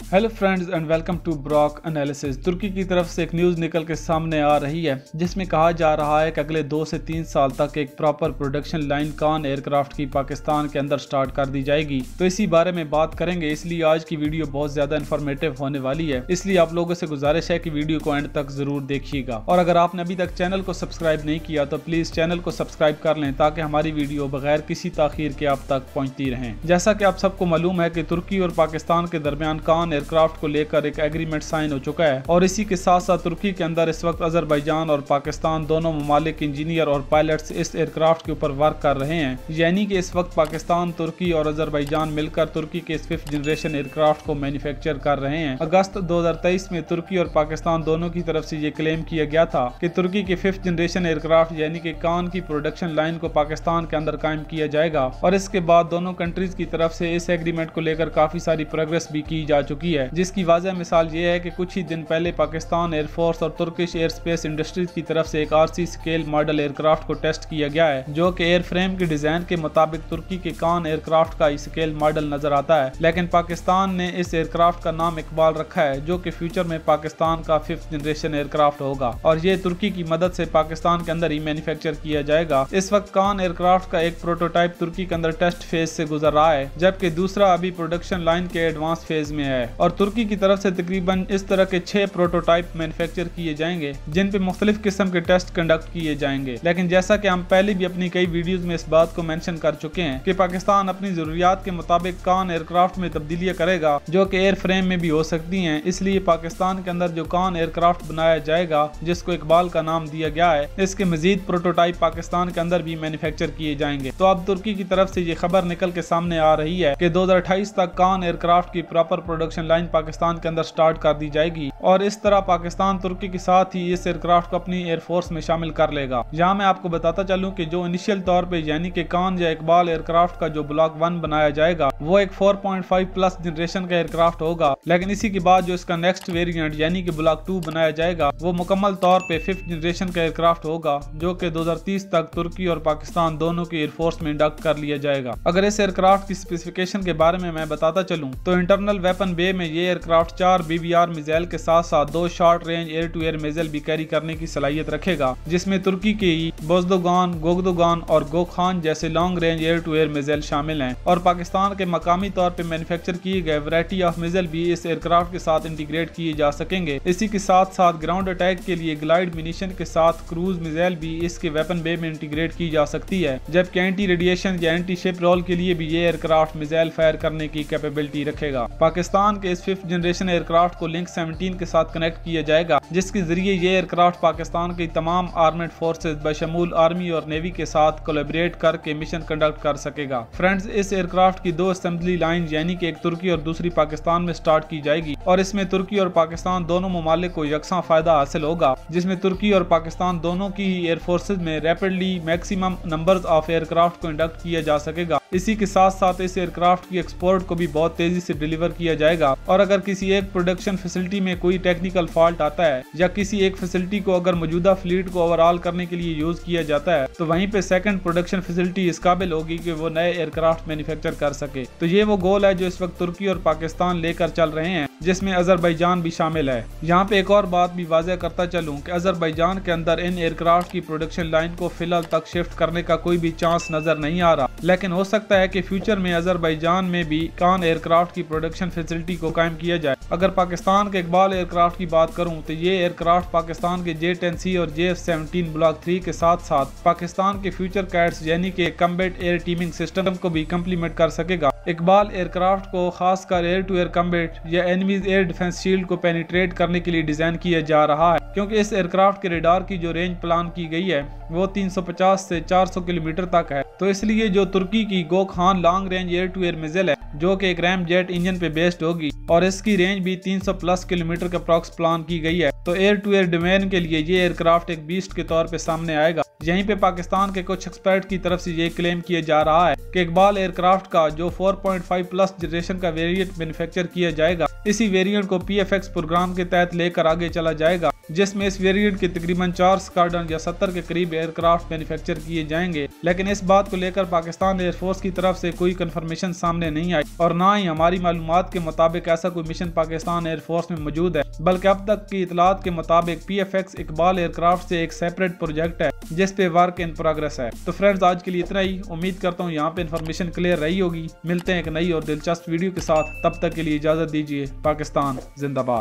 Hello friends and welcome to ब्रॉक analysis. तुर्की की तरफ से एक न्यूज़ निकल के सामने आ रही है जिसमें कहा जा रहा है कि अगले 2 से 3 साल तक एक प्रॉपर प्रोडक्शन लाइन कान एयरक्राफ्ट की पाकिस्तान के अंदर स्टार्ट कर दी जाएगी। तो इसी बारे में बात करेंगे, इसलिए आज की वीडियो बहुत ज़्यादा इन्फॉर्मेटिव होने वाली है। इसलिए आप लोगों से गुजारिश है कि वीडियो को एंड तक ज़रूर देखिएगा। और अगर आपने अभी तक चैनल को सब्सक्राइब नहीं किया तो प्लीज़ चैनल को सब्सक्राइब कर लें ताकि हमारी वीडियो बगैर किसी ताखीर के आप तक पहुँचती रहें। जैसा कि आप सबको मालूम है कि तुर्की और पाकिस्तान के दरमियान कान एयरक्राफ्ट को लेकर एक एग्रीमेंट साइन हो चुका है और इसी के साथ साथ तुर्की के अंदर इस वक्त अजरबैजान और पाकिस्तान दोनों ममालिक इंजीनियर और पायलट्स इस एयरक्राफ्ट के ऊपर वर्क कर रहे हैं। यानी कि इस वक्त पाकिस्तान, तुर्की और अजरबैजान मिलकर तुर्की के इस 5th जनरेशन एयरक्राफ्ट को मैन्युफैक्चर कर रहे हैं। अगस्त 2023 में तुर्की और पाकिस्तान दोनों की तरफ से ये क्लेम किया गया था कि तुर्की के 5th जनरेशन एयरक्राफ्ट यानी कि कान की प्रोडक्शन लाइन को पाकिस्तान के अंदर कायम किया जाएगा। और इसके बाद दोनों कंट्रीज की तरफ से इस एग्रीमेंट को लेकर काफी सारी प्रोग्रेस भी की जा चुकी है, जिसकी वाज़ेह मिसाल ये है कि कुछ ही दिन पहले पाकिस्तान एयरफोर्स और तुर्किश एयर स्पेस इंडस्ट्रीज की तरफ से एक RC स्केल मॉडल एयरक्राफ्ट को टेस्ट किया गया है, जो कि एयर फ्रेम के डिजाइन के मुताबिक तुर्की के कान एयरक्राफ्ट का स्केल मॉडल नजर आता है। लेकिन पाकिस्तान ने इस एयरक्राफ्ट का नाम इकबाल रखा है, जो कि फ्यूचर में पाकिस्तान का 5th जनरेशन एयरक्राफ्ट होगा और ये तुर्की की मदद से पाकिस्तान के अंदर ही मैन्युफैक्चर किया जाएगा। इस वक्त कान एयरक्राफ्ट का एक प्रोटोटाइप तुर्की के अंदर टेस्ट फेज से गुजर रहा है, जबकि दूसरा अभी प्रोडक्शन लाइन के एडवांस फेज में है। और तुर्की की तरफ से तकरीबन इस तरह के 6 प्रोटोटाइप मैन्युफैक्चर किए जाएंगे जिन पे मुख्तलिफ किस्म के टेस्ट कंडक्ट किए जाएंगे। लेकिन जैसा कि हम पहले भी अपनी कई वीडियोस में इस बात को मेंशन कर चुके हैं कि पाकिस्तान अपनी जरूरियात के मुताबिक कान एयरक्राफ्ट में तब्दीलियां करेगा, जो कि एयर फ्रेम में भी हो सकती हैं। इसलिए पाकिस्तान के अंदर जो कान एयरक्राफ्ट बनाया जाएगा, जिसको इकबाल का नाम दिया गया है, इसके मजीद प्रोटोटाइप पाकिस्तान के अंदर भी मैन्युफैक्चर किए जाएंगे। तो अब तुर्की की तरफ से ये खबर निकल के सामने आ रही है कि 2028 तक कान एयरक्राफ्ट की प्रॉपर प्रोडक्शन लाइन पाकिस्तान के अंदर स्टार्ट कर दी जाएगी और इस तरह पाकिस्तान तुर्की के साथ ही इस एयरक्राफ्ट को अपनी एयरफोर्स में शामिल कर लेगा। यहाँ मैं आपको बताता चलूं कि जो इनिशियल तौर पे यानी कि कान या इकबाल एयरक्राफ्ट का जो ब्लॉक 1 बनाया जाएगा वो एक 4.5 प्लस जनरेशन का एयरक्राफ्ट होगा। लेकिन इसी के बाद जो इसका नेक्स्ट वेरिएंट यानी कि ब्लॉक 2 बनाया जाएगा वो मुकम्मल तौर पे 5th जनरेशन का एयरक्राफ्ट होगा, जो कि 2030 तक तुर्की और पाकिस्तान दोनों की एयरफोर्स में इंडक्ट कर लिया जाएगा। अगर इस एयरक्राफ्ट की स्पेसिफिकेशन के बारे में मैं बताता चलूँ तो इंटरनल वेपन बे में ये एयरक्राफ्ट 4 BBR मिसाइल के साथ साथ 2 short range air to air missile भी कैरी करने की सलाहियत रखेगा, जिसमें तुर्की के बोजदोगान, गोगदोगान और गोखान जैसे long range air to air missile शामिल हैं। और पाकिस्तान के मकामी तौर पर मैन्युफैक्चर किए गए वैरायटी ऑफ मिसाइल भी इस एयरक्राफ्ट के साथ इंटीग्रेट किए जा सकेंगे। इसी के साथ साथ ग्राउंड अटैक के लिए ग्लाइड मिनिशन के साथ क्रूज मिसाइल भी इसके वेपन बे में इंटीग्रेट की जा सकती है, जबकि एंटी रेडिएशन या एंटी शिप रोल के लिए भी ये एयरक्राफ्ट मिसाइल फायर करने की कैपेबिलिटी रखेगा। पाकिस्तान के इस 5th जनरेशन एयरक्राफ्ट को लिंक 17 के साथ कनेक्ट किया जाएगा, जिसके जरिए ये एयरक्राफ्ट पाकिस्तान की तमाम आर्मेड फोर्सेज बशमूल आर्मी और नेवी के साथ कोलैबोरेट करके मिशन कंडक्ट कर सकेगा। फ्रेंड्स, इस एयरक्राफ्ट की 2 असेंबली लाइन यानी कि एक तुर्की और दूसरी पाकिस्तान में स्टार्ट की जाएगी और इसमें तुर्की और पाकिस्तान दोनों ममालिक को यकसा फायदा हासिल होगा, जिसमें तुर्की और पाकिस्तान दोनों की एयरफोर्सेज में rapidly maximum numbers of aircraft को इंडक्ट किया जा सकेगा। इसी के साथ साथ इस एयरक्राफ्ट की एक्सपोर्ट को भी बहुत तेजी से डिलीवर किया जाएगा और अगर किसी एक प्रोडक्शन फैसिलिटी में कोई टेक्निकल फॉल्ट आता है या किसी एक फैसिलिटी को अगर मौजूदा फ्लीट को ओवरऑल करने के लिए यूज किया जाता है तो वहीं पे सेकंड प्रोडक्शन फैसिलिटी इस काबिल होगी कि वो नए एयरक्राफ्ट मैन्युफैक्चर कर सके। तो ये वो गोल है जो इस वक्त तुर्की और पाकिस्तान लेकर चल रहे हैं, जिसमें अजरबैजान भी शामिल है। यहाँ पे एक और बात भी वाज़ेह करता चलूँ कि अजरबैजान के अंदर इन एयरक्राफ्ट की प्रोडक्शन लाइन को फिलहाल तक शिफ्ट करने का कोई भी चांस नजर नहीं आ रहा, लेकिन हो सकता है कि फ्यूचर में अजरबैजान में भी कान एयरक्राफ्ट की प्रोडक्शन फैसिलिटी को कायम किया जाए। अगर पाकिस्तान के इकबाल एयरक्राफ्ट की बात करूं तो ये एयरक्राफ्ट पाकिस्तान के J-10C और JF-17 ब्लॉक 3 के साथ साथ पाकिस्तान के फ्यूचर कैट्स यानी कि कम्बैट एयर टीमिंग सिस्टम को भी कम्प्लीमेंट कर सकेगा। इकबाल एयरक्राफ्ट को खासकर एयर टू एयर कम्बैट या एनिमीज एयर डिफेंस शील्ड को पेनिट्रेट करने के लिए डिजाइन किया जा रहा है, क्योंकि इस एयरक्राफ्ट के रेडार की जो रेंज प्लान की गई है वो 350 से 400 किलोमीटर तक है। तो इसलिए जो तुर्की की Gokhan long range air to air missile है, जो कि एक रैम जेट इंजन पे बेस्ड होगी और इसकी रेंज भी 300 प्लस किलोमीटर का अप्रॉक्स प्लान की गई है, तो एयर टू एयर डोमेन के लिए ये एयरक्राफ्ट एक बीस्ट के तौर पे सामने आएगा। यहीं पे पाकिस्तान के कुछ एक्सपर्ट की तरफ से ये क्लेम किया जा रहा है कि इकबाल एयरक्राफ्ट का जो 4.5 प्लस जनरेशन का वेरिएंट मैन्युफैक्चर किया जाएगा, इसी वेरिएंट को PFX प्रोग्राम के तहत लेकर आगे चला जाएगा जिसमें इस वेरिएंट के तकरीबन 4 स्क्वाड्रन या 70 के करीब एयरक्राफ्ट मैन्युफैक्चर किए जाएंगे। लेकिन इस बात को लेकर पाकिस्तान एयरफोर्स की तरफ से कोई कंफर्मेशन सामने नहीं आई और ना ही हमारी मालूमात के मुताबिक ऐसा कोई मिशन पाकिस्तान एयरफोर्स में मौजूद है, बल्कि अब तक की इतलात के मुताबिक PFX इकबाल एयरक्राफ्ट से एक सेपरेट प्रोजेक्ट है जिस पे वर्क इन प्रोग्रेस है। तो फ्रेंड्स, आज के लिए इतना ही। उम्मीद करता हूँ यहाँ पे इन्फॉर्मेशन क्लियर रही होगी। मिलते हैं एक नई और दिलचस्प वीडियो के साथ, तब तक के लिए इजाजत दीजिए। पाकिस्तान जिंदाबाद।